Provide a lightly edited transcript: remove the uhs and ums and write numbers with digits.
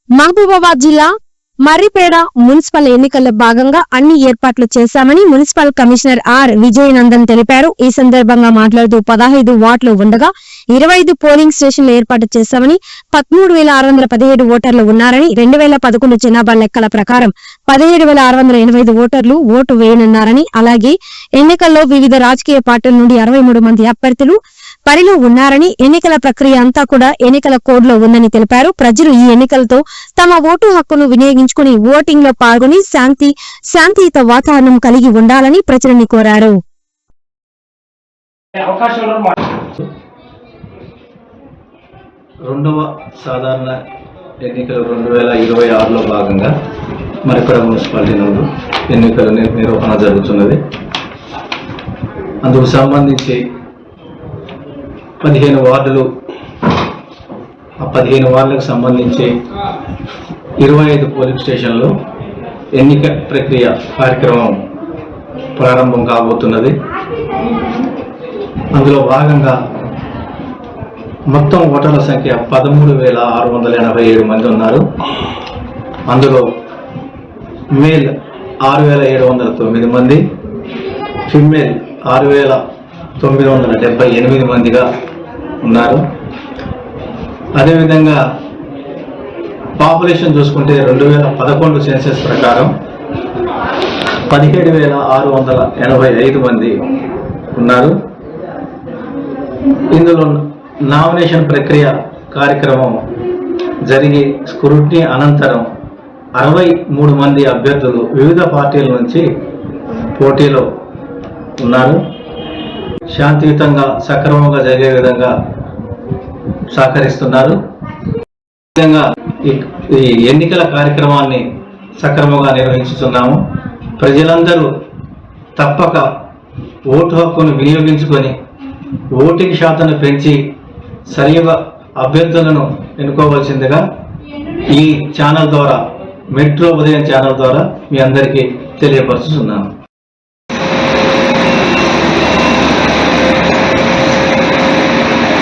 మహబూబాబాద్ జిల్లా మర్రిపేడ మున్సిపల్ ఎన్నికల్లో భాగంగా అన్ని ఏర్పాట్లు చేశామని మున్సిపల్ కమిషనర్ ఆర్ విజయనందన్ తెలిపారు. ఈ సందర్భంగా మాట్లాడుతూ 15 వార్డులు ఉండగా 25 పోలింగ్ స్టేషన్లు ఏర్పాటు చేశామని, 13,617 ఓటర్లు ఉన్నారని, 2011 జనాభా లెక్కల ప్రకారం 17,685 ఓటర్లు ఓటు వేయనున్నారని, అలాగే ఎన్నికల్లో వివిధ రాజకీయ పార్టీల నుండి 63 మంది అభ్యర్థులు పరిలో ఉన్నారని, ఎన్నికల ప్రక్రియ అంతా కూడా ఎన్నికల కోడ్లో ఉందని తెలిపారు. ప్రజలు ఈ ఎన్నికలతో తమ ఓటు హక్కును వినియోగించుకుని ఓటింగ్ లో పాల్గొని శాంతియుత వాతావరణం కలిగి ఉండాలని ప్రజలని కోరారు. రెండవ సాధారణ ఎన్నికలు 2026లో భాగంగా మరిపేడ మున్సిపాలిటీ నందు ఎన్నికల నిర్వహణ జరుగుతున్నది. అందుకు సంబంధించి 15 వార్డులు, ఆ 15 వార్డులకు సంబంధించి 25 పోలింగ్ స్టేషన్లు ఎన్నిక ప్రక్రియ కార్యక్రమం ప్రారంభం కాబోతున్నది. అందులో భాగంగా మొత్తం ఓటర్ల సంఖ్య 13,687 మంది ఉన్నారు. అందులో మేల్ 6,709 మంది, ఫిమేల్ 6,978 మందిగా ఉన్నారు. అదేవిధంగా పాపులేషన్ చూసుకుంటే 2011 సెన్సెస్ ప్రకారం 17,685 మంది ఉన్నారు. ఇందులో నామినేషన్ ప్రక్రియ కార్యక్రమం జరిగి స్క్రూటినీ అనంతరం 63 మంది అభ్యర్థులు వివిధ పార్టీల నుంచి పోటీలో ఉన్నారు. శాంతియుతంగా సక్రమంగా జరిగే విధంగా సహకరిస్తున్నారు. విధంగా ఈ ఎన్నికల కార్యక్రమాన్ని సక్రమంగా నిర్వహించుతున్నాము. ప్రజలందరూ తప్పక ఓటు హక్కును వినియోగించుకొని ఓటింగ్ శాతాన్ని పెంచి సరైన అభ్యర్థులను ఎన్నుకోవాల్సిందిగా ఈ ఛానల్ ద్వారా, మెట్రో ఉదయం ఛానల్ ద్వారా మీ అందరికీ తెలియపరుస్తున్నాను.